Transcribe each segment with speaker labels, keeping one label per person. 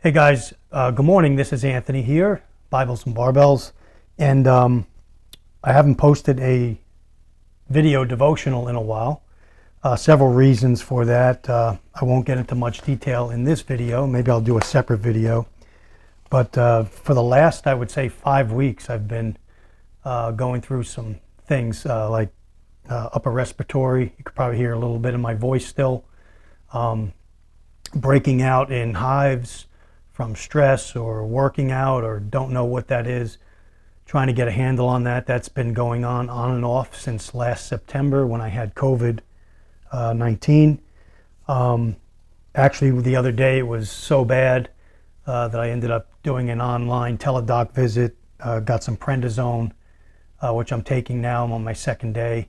Speaker 1: Hey guys, good morning. This is Anthony here, Bibles and Barbells, and I haven't posted a video devotional in a while. Several reasons for that. I won't get into much detail in this video. Maybe I'll do a separate video. But for the last, I would say, 5 weeks, I've been going through some things like upper respiratory. You could probably hear a little bit of my voice still. Breaking out in hives from stress or working out or don't know what that is, trying to get a handle on that. That's been going on and off since last September when I had COVID-19. Actually, the other day it was so bad that I ended up doing an online teledoc visit, got some prednisone, which I'm taking now. I'm on my second day.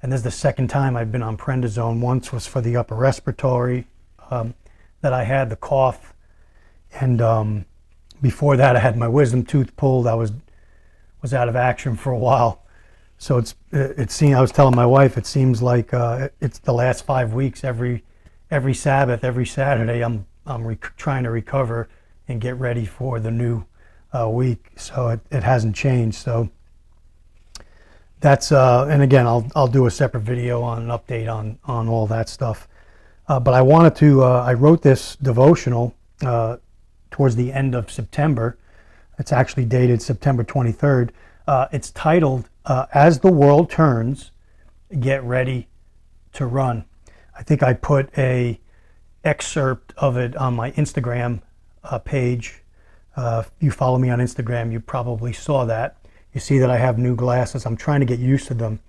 Speaker 1: And this is the second time I've been on prednisone. Once was for the upper respiratory that I had, the cough. And before that, I had my wisdom tooth pulled. I was out of action for a while. So it seemed, I was telling my wife, it seems like it's the last 5 weeks. Every Sabbath, every Saturday, I'm trying to recover and get ready for the new week. So it hasn't changed. So that's and again, I'll do a separate video on an update on all that stuff. But I wanted to. I wrote this devotional towards the end of September. It's actually dated September 23rd. It's titled, As the World Turns, Get Ready to Run. I think I put a excerpt of it on my Instagram page. If you follow me on Instagram, you probably saw that. You see that I have new glasses. I'm trying to get used to them.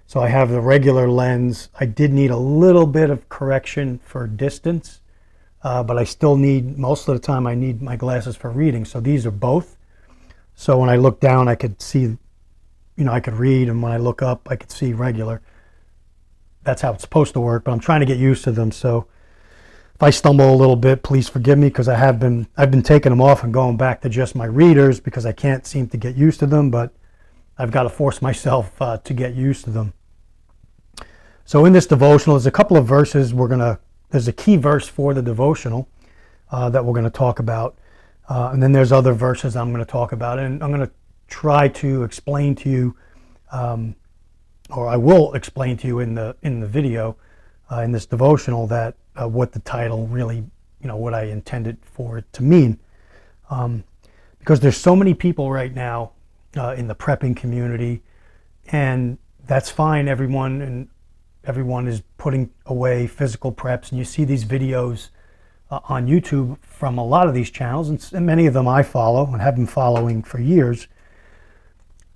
Speaker 1: So I have the regular lens. I did need a little bit of correction for distance. But I still need, most of the time, I need my glasses for reading. So these are both. So when I look down, I could see, I could read. And when I look up, I could see regular. That's how it's supposed to work. But I'm trying to get used to them. So if I stumble a little bit, please forgive me, because I've been taking them off and going back to just my readers because I can't seem to get used to them. But I've got to force myself to get used to them. So in this devotional, there's a couple of verses there's a key verse for the devotional that we're going to talk about. And then there's other verses I'm going to talk about. And I'm going to try to explain to you, or I will explain to you in the video, in this devotional, that what the title really, what I intended for it to mean. Because there's so many people right now in the prepping community, and that's fine. Everyone is putting away physical preps, and you see these videos on YouTube from a lot of these channels, and many of them I follow and have been following for years,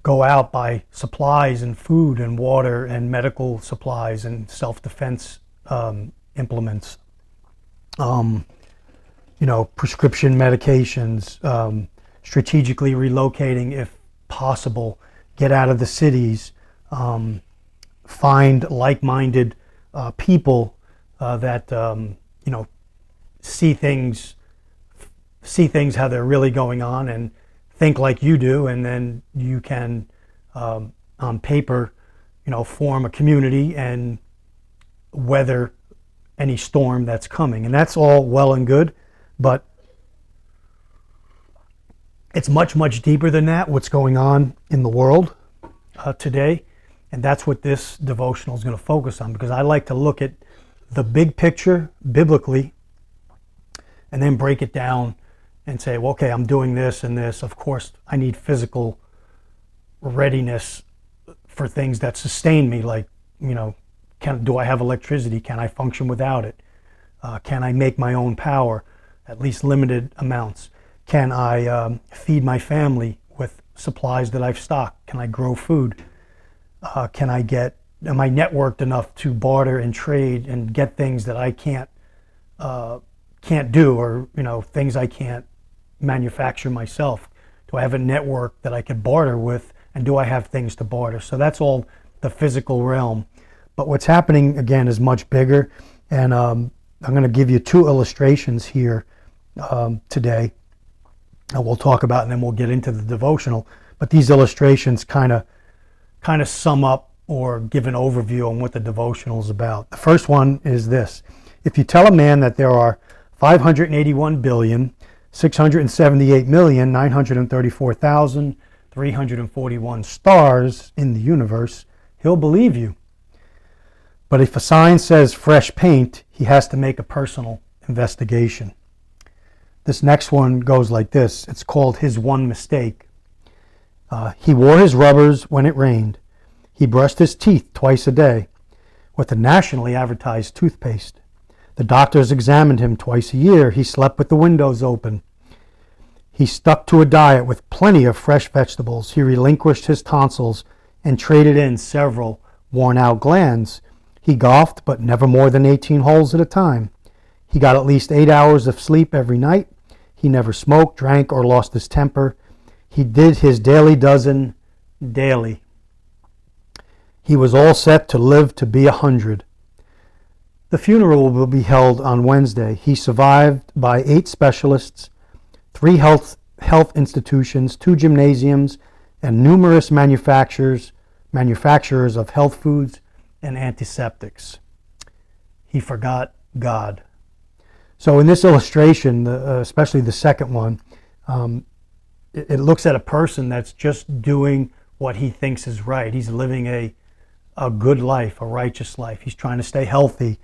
Speaker 1: go out, buy supplies and food and water and medical supplies and self-defense implements, prescription medications, strategically relocating if possible, get out of the cities, find like-minded people that see things how they're really going on and think like you do, and then you can on paper form a community and weather any storm that's coming. And that's all well and good, but it's much deeper than that, what's going on in the world today. And that's what this devotional is going to focus on, because I like to look at the big picture biblically and then break it down and say, well, okay, I'm doing this and this. Of course, I need physical readiness for things that sustain me, like, do I have electricity? Can I function without it? Can I make my own power, at least limited amounts? Can I feed my family with supplies that I've stocked? Can I grow food? Am I networked enough to barter and trade and get things that I can't do, or things I can't manufacture myself? Do I have a network that I could barter with, and do I have things to barter? So that's all the physical realm. But what's happening again is much bigger, and I'm going to give you 2 illustrations here today that we'll talk about, and then we'll get into the devotional. But these illustrations kind of sum up or give an overview on what the devotional is about. The first one is this: if you tell a man that there are 581 billion 678,934,341 stars in the universe, he'll believe you. But if a sign says fresh paint, he has to make a personal investigation. This next one goes like this. It's called His One Mistake. He wore his rubbers when it rained. He brushed his teeth twice a day with a nationally advertised toothpaste. The doctors examined him twice a year. He slept with the windows open. He stuck to a diet with plenty of fresh vegetables. He relinquished his tonsils and traded in several worn-out glands. He golfed, but never more than 18 holes at a time. He got at least 8 hours of sleep every night. He never smoked, drank, or lost his temper. He did his daily dozen daily. He was all set to live to be 100. The funeral will be held on Wednesday. He survived by 8 specialists, 3 health institutions, 2 gymnasiums, and numerous manufacturers of health foods and antiseptics. He forgot God. So in this illustration, especially the second one, it looks at a person that's just doing what he thinks is right. He's living a good life, a righteous life. He's trying to stay healthy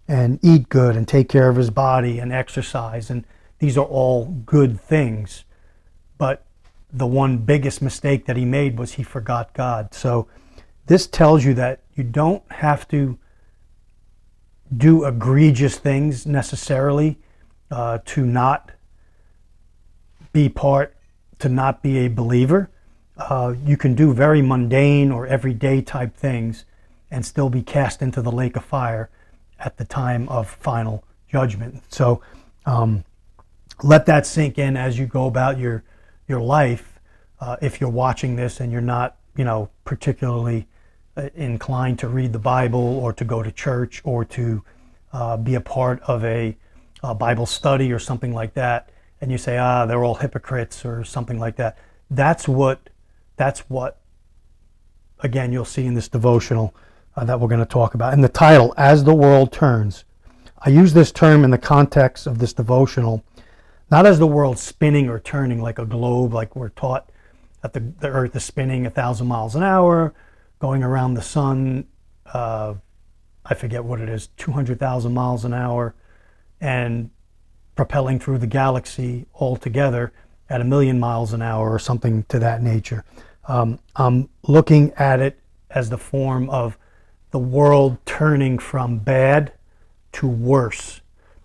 Speaker 1: and eat good and take care of his body and exercise. And these are all good things. But the one biggest mistake that he made was he forgot God. So this tells you that you don't have to do egregious things necessarily to not be a believer. You can do very mundane or everyday type things and still be cast into the lake of fire at the time of final judgment. So let that sink in as you go about your life. If you're watching this and you're not, particularly inclined to read the Bible or to go to church or to be a part of a Bible study or something like that, and you say, they're all hypocrites or something like that. That's what, again, you'll see in this devotional that we're going to talk about. And the title, As the World Turns. I use this term in the context of this devotional, not as the world spinning or turning like a globe, like we're taught that the earth is spinning 1,000 miles an hour, going around the sun, I forget what it is, 200,000 miles an hour, and propelling through the galaxy altogether at 1,000,000 miles an hour or something to that nature. I'm looking at it as the form of the world turning from bad to worse.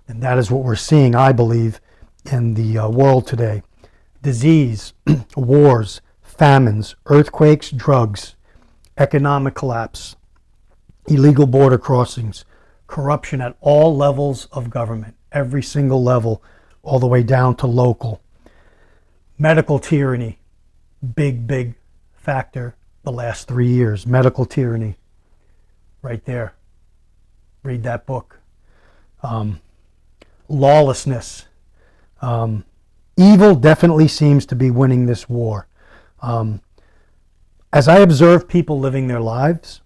Speaker 1: And that is what we're seeing, I believe, in the world today. Disease, wars, famines, earthquakes, drugs, economic collapse, illegal border crossings, corruption at all levels of government, every single level, all the way down to local. Medical tyranny, big factor the last 3 years. Medical tyranny, right there. Read that book. Lawlessness. Evil definitely seems to be winning this war. As I observe people living their lives,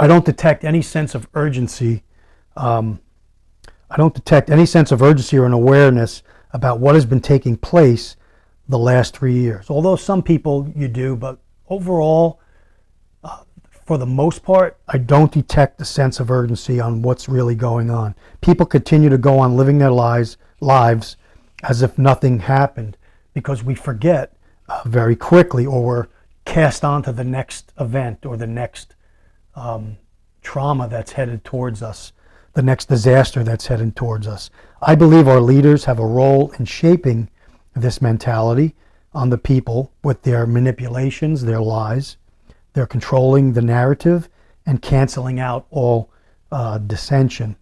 Speaker 1: I don't detect any sense of urgency. I don't detect any sense of urgency or an awareness about what has been taking place the last 3 years. Although some people you do, but overall, for the most part, I don't detect a sense of urgency on what's really going on. People continue to go on living their lives as if nothing happened, because we forget very quickly, or we're cast onto the next event or the next trauma that's headed towards us, the next disaster that's headed towards us. I believe our leaders have a role in shaping this mentality on the people with their manipulations, their lies. They're controlling the narrative and canceling out all dissension.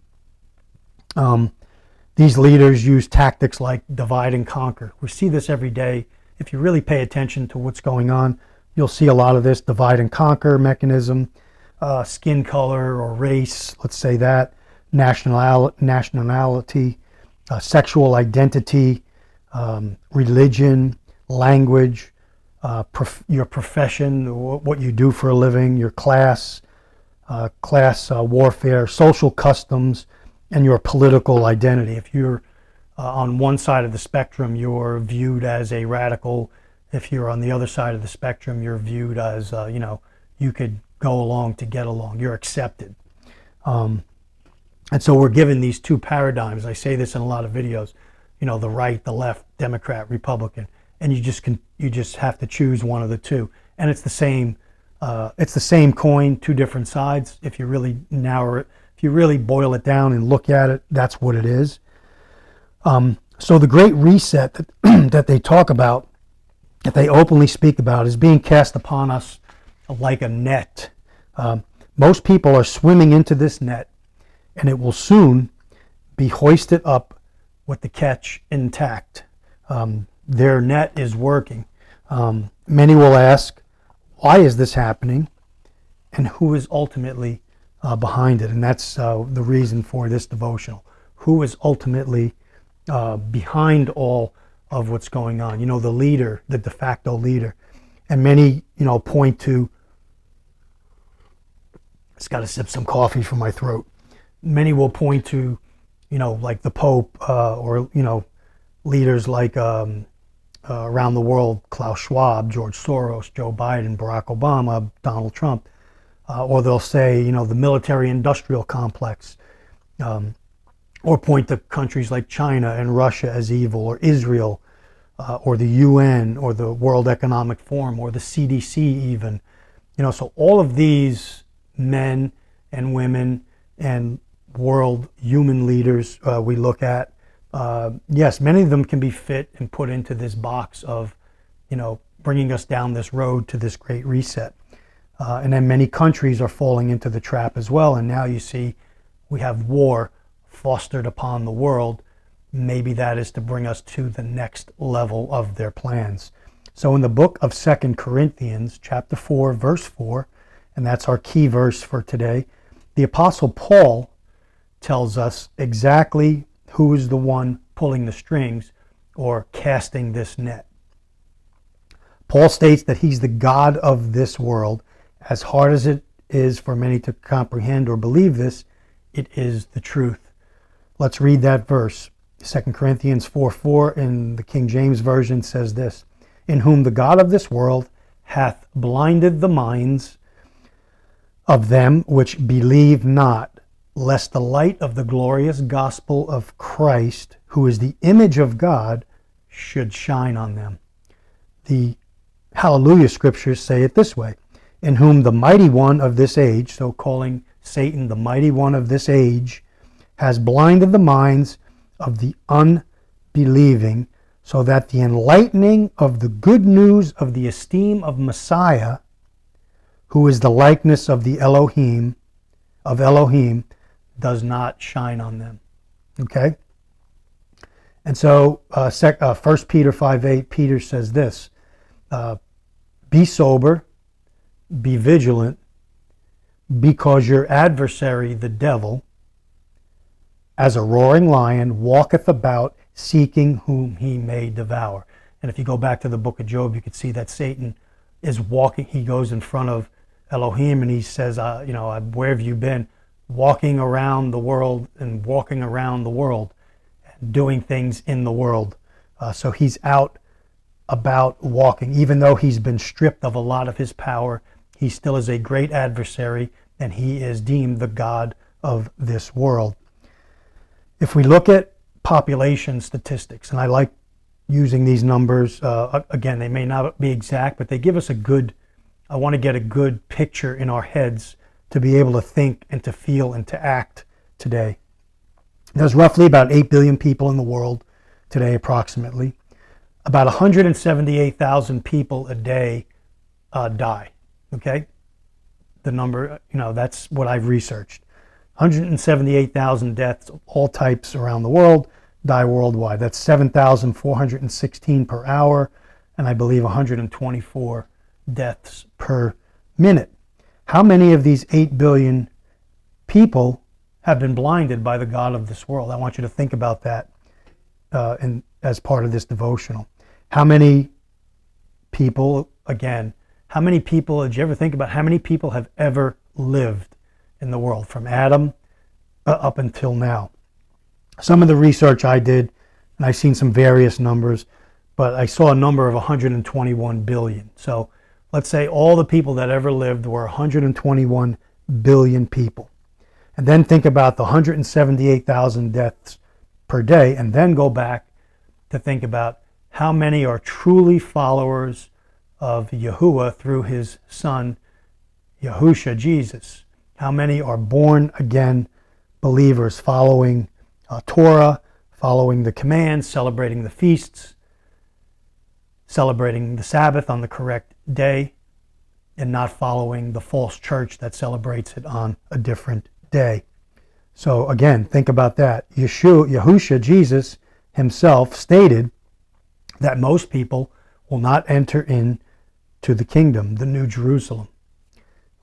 Speaker 1: These leaders use tactics like divide and conquer. We see this every day. If you really pay attention to what's going on, you'll see a lot of this divide and conquer mechanism, skin color or race, let's say that, nationality, sexual identity, religion, language, your profession, what you do for a living, your class warfare, social customs, and your political identity. If you're On one side of the spectrum, you're viewed as a radical. If you're on the other side of the spectrum, you're viewed as, you could go along to get along. You're accepted. And so we're given these two paradigms. I say this in a lot of videos, the right, the left, Democrat, Republican, and you just have to choose one of the two. And it's the same coin, two different sides. If you really narrow it, if you really boil it down and look at it, that's what it is. So the Great Reset that they talk about, that they openly speak about, is being cast upon us like a net. Most people are swimming into this net, and it will soon be hoisted up with the catch intact. Their net is working. Many will ask, why is this happening, and who is ultimately behind it? And that's the reason for this devotional. Who is ultimately behind all of what's going on? The leader, the de facto leader. And many, point to, just got to sip some coffee from my throat. Many will point to, like the Pope, or, leaders like around the world, Klaus Schwab, George Soros, Joe Biden, Barack Obama, Donald Trump, or they'll say, the military-industrial complex, or point to countries like China and Russia as evil, or Israel, or the UN, or the World Economic Forum, or the CDC even. So all of these men and women and world human leaders we look at, yes, many of them can be fit and put into this box of, bringing us down this road to this Great Reset. And then many countries are falling into the trap as well. And now you see we have war fostered upon the world. Maybe that is to bring us to the next level of their plans. So in the book of 2 Corinthians, chapter 4, verse 4, and that's our key verse for today, the Apostle Paul tells us exactly who is the one pulling the strings or casting this net. Paul states that he's the God of this world. As hard as it is for many to comprehend or believe this, it is the truth. Let's read that verse. 2 Corinthians 4:4 in the King James Version says this: in whom the God of this world hath blinded the minds of them which believe not, lest the light of the glorious gospel of Christ, who is the image of God, should shine on them. The Hallelujah scriptures say it this way: in whom the mighty one of this age, so calling Satan the mighty one of this age, has blinded the minds of the unbelieving, so that the enlightening of the good news of the esteem of Messiah, who is the likeness of the Elohim, does not shine on them. Okay? And so 1 Peter 5:8, Peter says this: be sober, be vigilant, because your adversary, the devil, as a roaring lion, walketh about, seeking whom he may devour. And if you go back to the book of Job, you could see that Satan is walking. He goes in front of Elohim and he says, where have you been? Walking around the world and walking around the world, doing things in the world. So he's out about walking. Even though he's been stripped of a lot of his power, he still is a great adversary, and he is deemed the God of this world. If we look at population statistics, and I like using these numbers, again, they may not be exact, but they give us I want to get a good picture in our heads to be able to think and to feel and to act today. There's roughly about 8 billion people in the world today, approximately. About 178,000 people a day die, okay? The number, that's what I've researched. 178,000 deaths of all types around the world die worldwide. That's 7,416 per hour, and I believe 124 deaths per minute. How many of these 8 billion people have been blinded by the God of this world? I want you to think about that as part of this devotional. How many people, did you ever think about how many people have ever lived in the world from Adam up until now? Some of the research I did and I've seen some various numbers, but I saw a number of 121 billion. So let's say all the people that ever lived were 121 billion people. And then think about the 178,000 deaths per day, and then go back to think about how many are truly followers of Yahuwah through his son, Yahusha, Jesus. How many are born again believers following Torah, following the commands, celebrating the feasts, celebrating the Sabbath on the correct day, and not following the false church that celebrates it on a different day. So again, think about that. Yahusha, Jesus himself, stated that most people will not enter into the kingdom, the New Jerusalem,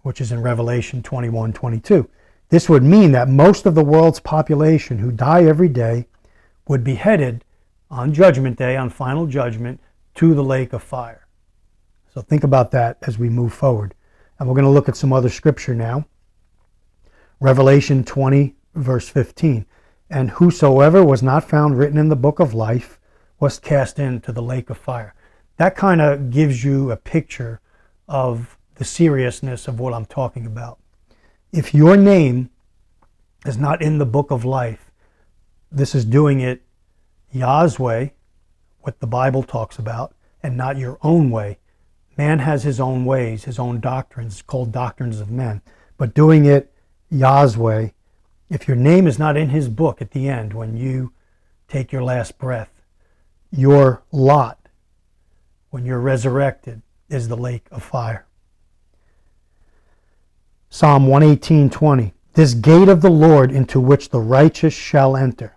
Speaker 1: which is in Revelation 21:22. This would mean that most of the world's population who die every day would be headed on Judgment Day, on Final Judgment, to the lake of fire. So think about that as we move forward. And we're going to look at some other scripture now. Revelation 20, verse 15. And whosoever was not found written in the book of life was cast into the lake of fire. That kind of gives you a picture of the seriousness of what I'm talking about. If your name is not in the book of life, this is doing it Yah's way, what the Bible talks about, and not your own way. Man has his own ways, his own doctrines, called doctrines of men. But doing it Yah's way, if your name is not in his book at the end, when you take your last breath, your lot, when you're resurrected, is the lake of fire. Psalm 118:20. This gate of the Lord into which the righteous shall enter.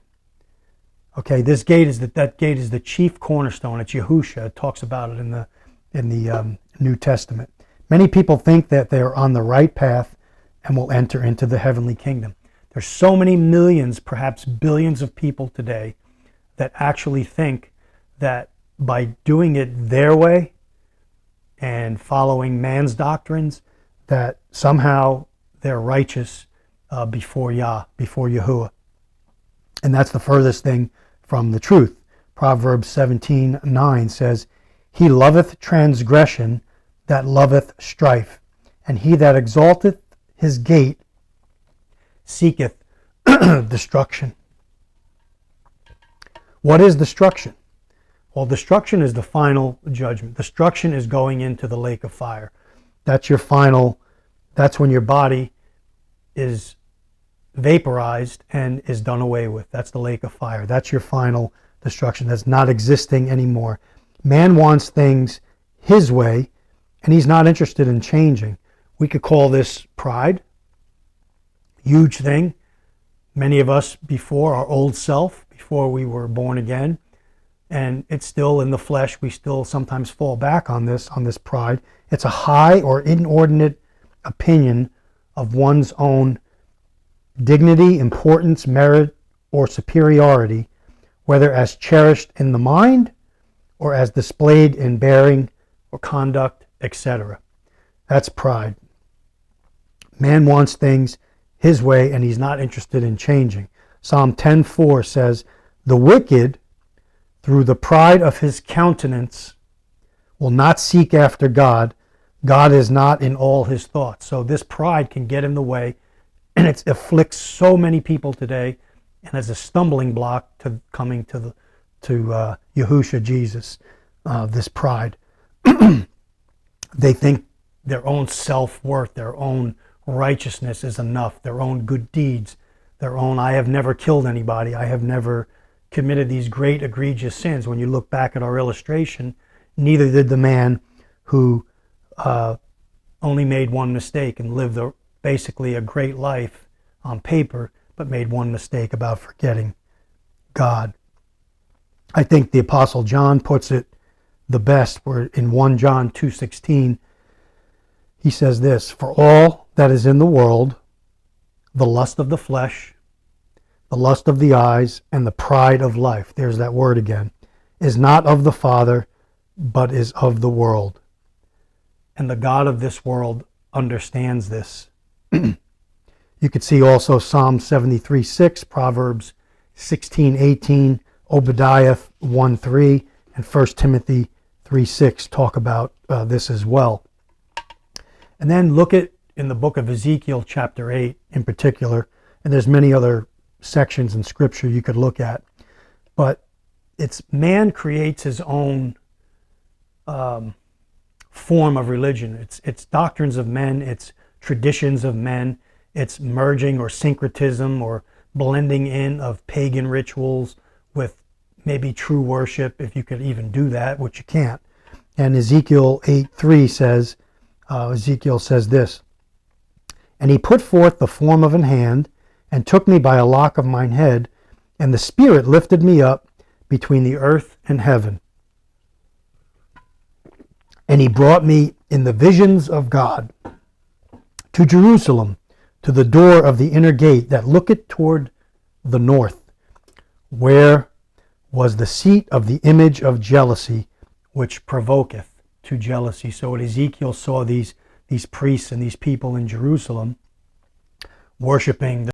Speaker 1: Okay, this gate is that gate is the chief cornerstone. It's Yahusha. It talks about it in the New Testament. Many people think that they are on the right path and will enter into the heavenly kingdom. There's so many millions, perhaps billions of people today that actually think that by doing it their way and following man's doctrines, that somehow they're righteous before Yah, before Yahuwah. And that's the furthest thing from the truth. Proverbs 17:9 says, He loveth transgression that loveth strife, and he that exalteth his gate seeketh destruction. What is destruction? Well, destruction is the final judgment. Destruction is going into the lake of fire. That's your final, that's when your body is vaporized and is done away with. That's the lake of fire. That's your final destruction. That's not existing anymore. Man wants things his way, and he's not interested in changing. We could call this pride. Huge thing. Many of us before our old self, before we were born again, and it's still in the flesh, we still sometimes fall back on this pride. It's a high or inordinate opinion of one's own dignity, importance, merit, or superiority, whether as cherished in the mind or as displayed in bearing or conduct, etc. That's pride. Man wants things his way and he's not interested in changing. Psalm 10:4 says, The wicked, through the pride of his countenance, will not seek after God. God is not in all his thoughts. So this pride can get in the way, and it afflicts so many people today, and is a stumbling block to coming to Yahusha, Jesus. This pride, they think their own self-worth, their own righteousness is enough, their own good deeds, their own, I have never killed anybody, I have never committed these great egregious sins. When you look back at our illustration, neither did the man who only made one mistake and lived basically a great life on paper, but made one mistake about forgetting God. I think the Apostle John puts it the best, where in 1 John 2:16, he says this, For all that is in the world, the lust of the flesh, the lust of the eyes, and the pride of life, there's that word again, is not of the Father, but is of the world. And the God of this world understands this. You could see also Psalm 73:6, Proverbs 16:18, Obadiah 1:3 and 1 Timothy 3:6 talk about this as well. And then look at in the book of Ezekiel chapter 8 in particular, and there's many other sections in Scripture you could look at, but it's man creates his own form of religion. It's doctrines of men, it's traditions of men, it's merging or syncretism or blending in of pagan rituals with maybe true worship, if you could even do that, which you can't. And Ezekiel 8:3 says, Ezekiel says this, "And he put forth the form of an hand, and took me by a lock of mine head, and the Spirit lifted me up between the earth and heaven. And he brought me in the visions of God to Jerusalem, to the door of the inner gate that looketh toward the north, where was the seat of the image of jealousy, which provoketh to jealousy." So when Ezekiel saw these priests and these people in Jerusalem worshiping